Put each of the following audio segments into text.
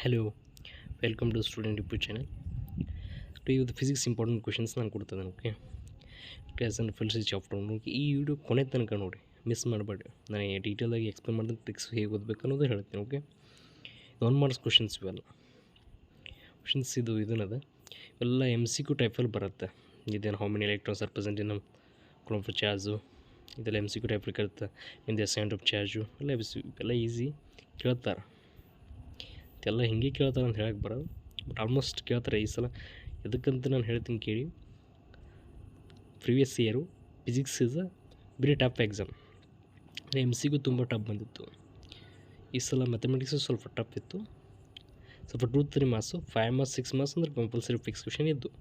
Hello, welcome to student YouTube channel. ಇವತ್ತು physics important questions ನಾನು ಕೊಡ್ತಿದ್ದೇನೆ. ಓಕೆ, ಕ್ಲಾಸ್ ಆ್ಯಂಡ್ ಫಿಲ್ಸಿ ಚಾಪ್ಟರ್ ನೋಡಿ. ಈ ವಿಡಿಯೋ ಕೊನೆ ತನಕ ನೋಡಿ, ಮಿಸ್ ಮಾಡಬೇಡಿ. ನಾನು ಡೀಟೇಲಾಗಿ ಎಕ್ಸ್ಪ್ಲೇನ್ ಮಾಡಿದ್ರೆ ಟ್ರಿಕ್ಸ್ ಹೇಗೆ ಓದಬೇಕು ಅನ್ನೋದು ಹೇಳ್ತೀನಿ. ಓಕೆ, 1 ಮಾರ್ಕ್ಸ್ ಕ್ವಶನ್ಸ್ ಇವೆಲ್ಲ ಕ್ವಶನ್ಸ್. ಇದನ್ನದ ಎಲ್ಲ MCQ ಟೈಪಲ್ಲಿ ಬರುತ್ತೆ. ಇದೇನು how many electrons are present in coulomb of charge, ಇದೆಲ್ಲ MCQ ಟೈಪಲ್ಲಿ ಕೇಳುತ್ತೆ. In the assignment of charge ಎಲ್ಲ ಈಸಿ ಕೇಳ್ತಾರೆ. ಎಲ್ಲ ಹಿಂಗೆ ಕೇಳ್ತಾರೆ ಅಂತ ಹೇಳಕ್ಕೆ ಬರೋದು, ಬಟ್ ಆಲ್ಮೋಸ್ಟ್ ಕೇಳ್ತಾರೆ ಈ ಸಲ. ಎದಕ್ಕಂತ ನಾನು ಹೇಳ್ತೀನಿ ಕೇಳಿ. Previous year physics is very tough exam. MCQ ತುಂಬ ಟಫ್ ಬಂದಿತ್ತು. ಈ ಸಲ ಮ್ಯಾಥಮೆಟಿಕ್ಸು ಸ್ವಲ್ಪ ಟಫ್ ಇತ್ತು. ಸ್ವಲ್ಪ 2-3 ಮಾರ್ಕ್ಸು, 5 ಮಾರ್ಕ್ಸ್ 6 ಮಾರ್ಕ್ಸ್ ಅಂದ್ರೆ ಕಂಪಲ್ಸರಿ ಫಿಕ್ಸ್ ಕ್ವಶನ್ ಇದ್ದು.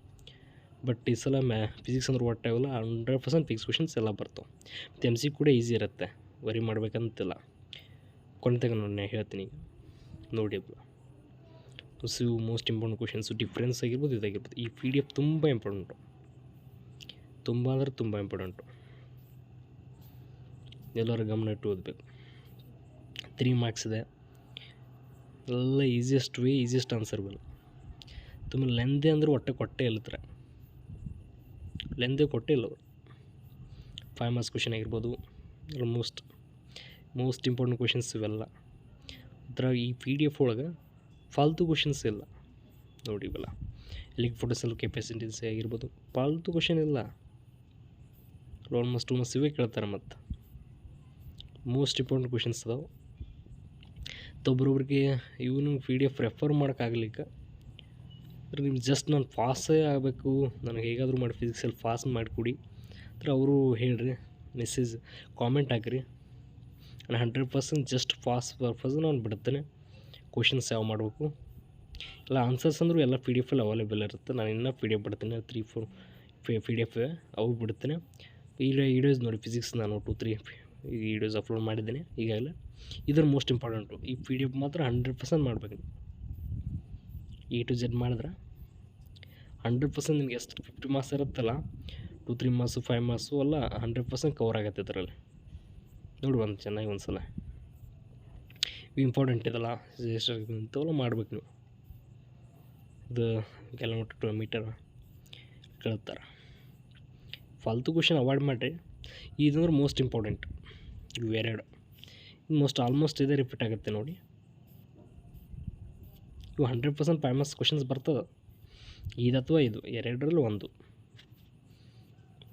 ಬಟ್ ಈ ಸಲ ಫಿಸಿಕ್ಸ್ ಅಂದ್ರೆ ಒಟ್ಟಾಗಲ್ಲ, 100% ಫಿಕ್ಸ್ ಕ್ವಶನ್ಸ್ ಎಲ್ಲ ಬರ್ತಾವೆ. ಮತ್ತು MCQ ಕೂಡ ಈಸಿ ಇರುತ್ತೆ, ವರಿ ಮಾಡ್ಬೇಕಂತಿಲ್ಲ. ಕೊನೆತಾಗ ನಾನು ಹೇಳ್ತೀನಿ, ನೋಡಿ. ಮೋಸ್ಟ್ ಇಂಪಾರ್ಟೆಂಟ್ ಕ್ವಶನ್ಸು ಡಿಫ್ರೆನ್ಸ್ ಆಗಿರ್ಬೋದು, ಇದಾಗಿರ್ಬೋದು. ಈ PDF ತುಂಬ ಇಂಪಾರ್ಟೆಂಟು, ತುಂಬ ಅಂದರೆ ತುಂಬ ಇಂಪಾರ್ಟೆಂಟು. ಎಲ್ಲರೂ ಗಮನ ಇಟ್ಟು ಓದಬೇಕು. 3 ಮಾರ್ಕ್ಸ್ ಇದೆ. ಎಲ್ಲ ಈಸಿಯೆಸ್ಟ್ ಆನ್ಸರ್ಗಳು. ತುಂಬ ಲೆಂದೇ ಅಂದ್ರೆ ಕೊಟ್ಟೇ ಇಲ್ಲತ್ರ, ಲೆಂದೇ ಕೊಟ್ಟೇ ಇಲ್ಲ ಅವರು. 5 ಮಾರ್ಕ್ಸ್ ಕ್ವಶನ್ ಆಗಿರ್ಬೋದು. ಮೋಸ್ಟ್ ಇಂಪಾರ್ಟೆಂಟ್ ಕ್ವಶನ್ಸ್ ಇವೆಲ್ಲ. ಅದ್ರಾಗ ಈ PDF ಒಳಗೆ ಫಾಲ್ತು ಕ್ವಶನ್ಸ್ ಇಲ್ಲ ನೋಡಿ. ಇವೆಲ್ಲ ಎಲೆಕ್ಟ್ರಿಕ್ ಪೊಟೆನ್ಷಿಯಲ್ ಕೆಪಾಸಿಟೆನ್ಸ್ ಆಗಿರ್ಬೋದು, ಫಾಲ್ತು ಕ್ವಶನ್ ಇಲ್ಲ. ಆಲ್ಮೋಸ್ಟ್ 2 ಮಾರ್ಕ್ಸ್ ಇವೇ ಕೇಳ್ತಾರೆ. ಮತ್ತು ಮೋಸ್ಟ್ ಇಂಪಾರ್ಟೆಂಟ್ ಕ್ವಶನ್ಸ್ ಅದಾವೆ. ಒಬ್ಬರೊಬ್ರಿಗೆ ಇವನು PDF ರೆಫರ್ ಮಾಡೋಕ್ಕಾಗಲಿಕ್ಕೆ ಅಂದ್ರೆ ನಿಮ್ಗೆ ಜಸ್ಟ್ ನಾನು ಪಾಸೇ ಆಗಬೇಕು, ನನಗೆ ಹೇಗಾದರೂ ಮಾಡಿ ಫಿಸಿಕ್ಸಲ್ಲಿ ಪಾಸ್ ಮಾಡಿಕೊಡಿ ಅಂದ್ರೆ ಅವರು ಹೇಳ್ರಿ, ಮೆಸೇಜ್ ಕಾಮೆಂಟ್ ಹಾಕಿರಿ. ನಾನು 100% ಜಸ್ಟ್ ಪಾಸ್ ಪರ್ಪಸ್ ನಾನು ಬಿಡ್ತೇನೆ. ಕ್ವಶನ್ಸ್ ಯಾವ ಮಾಡಬೇಕು ಎಲ್ಲ ಆನ್ಸರ್ಸ್ ಅಂದರೂ ಎಲ್ಲ PDF ಅವೈಲೇಬಲ್ ಇರುತ್ತೆ. ನಾನು ಇನ್ನೂ PDF ಬಿಡ್ತೀನಿ, 3-4 PDF ಅವು ಬಿಡ್ತೇನೆ. ಈ ವೀಡಿಯೋಸ್ ನೋಡಿ, ಫಿಸಿಕ್ಸ್ ನಾನು 2-3 ವೀಡಿಯೋಸ್ ಅಪ್ಲೋಡ್ ಮಾಡಿದ್ದೇನೆ ಈಗಾಗಲೇ. ಇದ್ರ ಮೋಸ್ಟ್ ಇಂಪಾರ್ಟೆಂಟು ಈ PDF ಮಾತ್ರ 100% ಮಾಡಬೇಕು. A to Z ಮಾಡಿದ್ರೆ 100% ನಿಮ್ಗೆ ಎಷ್ಟು 50 ಮಾರ್ಕ್ಸ್ ಇರುತ್ತಲ್ಲ, 2-3 ಮಾರ್ಕ್ಸು 5 ಮಾರ್ಕ್ಸು ಎಲ್ಲ 100% ಕವರ್ ಆಗುತ್ತೆ ಇದರಲ್ಲಿ. ನೋಡಿ ಚೆನ್ನಾಗಿ ಒಂದು ಸಲ ಇವು ಇಂಪಾರ್ಟೆಂಟ್ ಇದಲ್ಲ, ಇಂಥವೆಲ್ಲ ಮಾಡ್ಬೇಕು ನೀವು. ಇದು ಕಿಲೋಮೀಟರ್ ಟು ಮೀಟರ್ ಕೇಳ್ತಾರೆ. ಫಾಲ್ತು ಕ್ವಶನ್ ಅವಾಯ್ಡ್ ಮಾಡಿರಿ. ಇದಂದ್ರೆ ಮೋಸ್ಟ್ ಇಂಪಾರ್ಟೆಂಟ್. ಇವೆರಡು ಆಲ್ಮೋಸ್ಟ್ ಇದೇ ರಿಪೀಟ್ ಆಗುತ್ತೆ ನೋಡಿ. ಇವು 100% 5 ಮಾರ್ಕ್ಸ್ ಕ್ವಶನ್ಸ್ ಬರ್ತದೆ. ಇದು ಅಥವಾ ಇದು ಎರಡರಲ್ಲಿ ಒಂದು.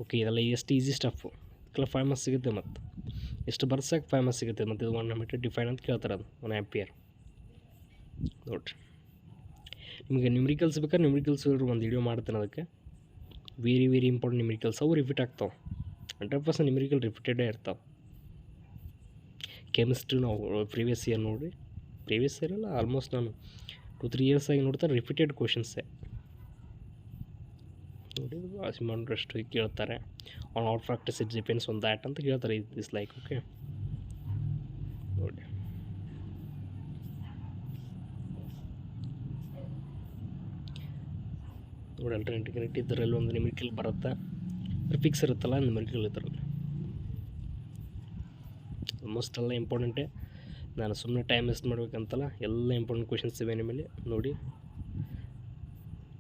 ಓಕೆ, ಇದೆಲ್ಲ ಎಷ್ಟು ಈಸಿ ಸ್ಟಫು, ಇದಕ್ಕೆಲ್ಲ 5 ಮಾರ್ಕ್ಸ್ ಸಿಗುತ್ತೆ. ಮತ್ತು ಎಷ್ಟು ಬರ್ಸಾಕೆ 5 ಮಾರ್ಕ್ಸ್ ಸಿಗುತ್ತೆ. ಮತ್ತು ಇದು 1 ಮೀಟರ್ ಡಿಫೈನ್ ಅಂತ ಕೇಳ್ತಾರೆ, ಅದು 1 ಆಂಪಿಯರ್ ನೋಡಿರಿ. ನಿಮಗೆ ನ್ಯೂಮರಿಕಲ್ಸ್ ಬೇಕಾದ್ರೆ ನ್ಯೂಮರಿಕಲ್ಸ್ ಒಂದು ವಿಡಿಯೋ ಮಾಡ್ತೇನೆ. ಅದಕ್ಕೆ ವೆರಿ ಇಂಪಾರ್ಟೆಂಟ್ ನ್ಯೂಮರಿಕಲ್ಸ್ ಅವು ರಿಪೀಟ್ ಆಗ್ತಾವೆ. 100% ನ್ಯೂಮರಿಕಲ್ ರಿಪೀಟೆಡೇ ಇರ್ತಾವೆ. ಕೆಮಿಸ್ಟ್ರಿ ನಾವು ಪ್ರೀವಿಯಸ್ ಇಯರ್ ನೋಡಿ, ಪ್ರೀವಿಯಸ್ ಇಯರ್ ಎಲ್ಲ ಆಲ್ಮೋಸ್ಟ್ ನಾನು 2-3 ಇಯರ್ಸ್ ಆಗಿ ನೋಡ್ತಾರೆ, ರಿಪೀಟೆಡ್ ಕ್ವಶನ್ಸೇ ನೋಡಿ. ಅಷ್ಟು ಕೇಳ್ತಾರೆ. On out practice it depends on that ಅಂತ ಕೇಳ್ತಾರೆ. ಇಸ್ ಲೈಕ್ ಓಕೆ ನೋಡಿ. ಅಲ್ಟರ್ನೇಟಿವ್ ಇದರಲ್ಲಿ ಒಂದು ನ್ಯೂಮರಿಕಲ್ ಬರುತ್ತೆ, ಫಿಕ್ಸ್ ಇರುತ್ತಲ್ಲ ನ್ಯೂಮರಿಕಲ್ ಇದರಲ್ಲಿ. ಆಲ್ಮೋಸ್ಟ್ ಎಲ್ಲ ಇಂಪಾರ್ಟೆಂಟೇ. ನಾನು ಸುಮ್ಮನೆ ಟೈಮ್ ವೇಸ್ಟ್ ಮಾಡ್ಬೇಕಂತಲ್ಲ, ಎಲ್ಲ ಇಂಪಾರ್ಟೆಂಟ್ ಕ್ವಶನ್ಸ್ ಇವೆ ನಿಮ್ಮಲ್ಲಿ ನೋಡಿ.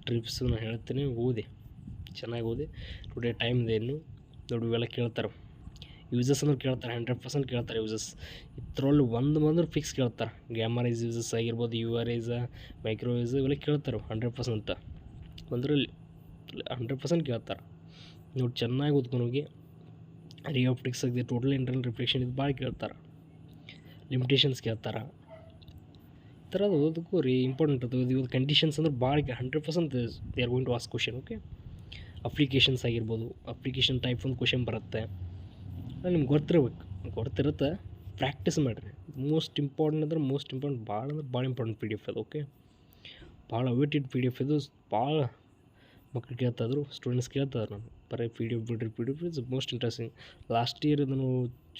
ಟ್ರಿಪ್ಸು ನಾನು ಹೇಳ್ತೀನಿ, ಓದಿ ಚೆನ್ನಾಗಿ ಓದಿ. ಟುಡೇ ಟೈಮ್ ಇದೆ ಇನ್ನು ನೋಡಿ. ಇವೆಲ್ಲ ಕೇಳ್ತಾರೆ. ಯೂಸಸ್ ಅಂದ್ರೆ ಕೇಳ್ತಾರೆ, 100% ಕೇಳ್ತಾರೆ. ಯೂಸಸ್ ಇದರಲ್ಲಿ ಬಂದ್ರೆ ಫಿಕ್ಸ್ ಕೇಳ್ತಾರೆ. ಗ್ಯಾಮಾ ರೈಸ್ ಯೂಸಸ್ ಆಗಿರ್ಬೋದು, UV ರೈಸ್, ಮೈಕ್ರೋ ರೈಸ್ ಇವೆಲ್ಲ ಕೇಳ್ತಾರೆ 100%. ಬಂದ್ರಲ್ಲಿ 100% ಕೇಳ್ತಾರೆ ನೋಡಿ. ಚೆನ್ನಾಗಿ ಓದ್ಕೊಂಡು ಹೋಗಿ. ರೇ ಆಪ್ಟಿಕ್ಸ್ ಆಗಿದೆ, ಟೋಟಲ್ ಇಂಟರ್ನಲ್ ರಿಫ್ಲೆಕ್ಷನ್ ಇದು ಭಾಳ ಕೇಳ್ತಾರೆ. ಲಿಮಿಟೇಷನ್ಸ್ ಕೇಳ್ತಾರೆ. ಈ ಥರದ್ದು ಓದಕ್ಕೂ ಇಂಪಾರ್ಟೆಂಟ್ ಅದು. ಇವತ್ತು ಕಂಡೀಷನ್ಸ್ ಅಂದ್ರೆ ಭಾಳ 100% they are going to ask question. Okay, applications ಆಗಿರ್ಬೋದು, ಅಪ್ಲಿಕೇಶನ್ ಟೈಪ್ ಒಂದು ಕ್ವಶನ್ ಬರುತ್ತೆ. ನಿಮ್ಗೆ ಗೊತ್ತಿರುತ್ತೆ, ಪ್ರಾಕ್ಟೀಸ್ ಮಾಡಿರಿ. ಮೋಸ್ಟ್ ಇಂಪಾರ್ಟೆಂಟ್ ಅಂದ್ರೆ ಭಾಳ ಇಂಪಾರ್ಟೆಂಟ್ PDF ಅದು. ಓಕೆ, ಭಾಳ ಅವೇಟೆಡ್ PDF ಇದು. ಭಾಳ ಮಕ್ಕಳು ಕೇಳ್ತಾಯಿದ್ರು, ಸ್ಟೂಡೆಂಟ್ಸ್ ಕೇಳ್ತಾರೆ. ನಾನು ಬರೀ PDF ಬಿಡ್ರಿ is most interesting. Last year ಇದನ್ನು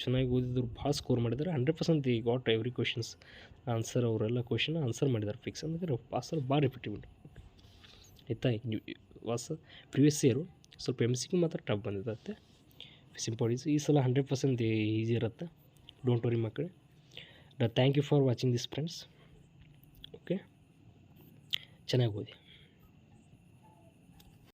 ಚೆನ್ನಾಗಿ ಓದಿದ್ರು, ಭಾಳ ಸ್ಕೋರ್ ಮಾಡಿದ್ದಾರೆ. 100% they got every questions answer. ಅವರೆಲ್ಲ ಕ್ವಶನ್ ಆನ್ಸರ್ ಮಾಡಿದ್ದಾರೆ ಫಿಕ್ಸ್. ಅಂದರೆ ಪಾಸಲ್ಲಿ ಭಾಳ ರಿಪೀಟೆಡ್ ಆಯಿತಾ. ಪ್ರಿವಿಯಸ್ ಇಯರು ಸ್ವಲ್ಪ MCQ ಮಾತ್ರ ಟಫ್ ಬಂದಿರುತ್ತೆ. ಸಿಂಪಲ್ ಈ ಸಲ 100% ಈಸಿ ಇರುತ್ತೆ. ಡೋಂಟ್ ವರಿ ಮಕ್ಕಳೇ. Thank you for watching this friends. Okay. ಚೆನ್ನಾಗಿ ಓದಿ.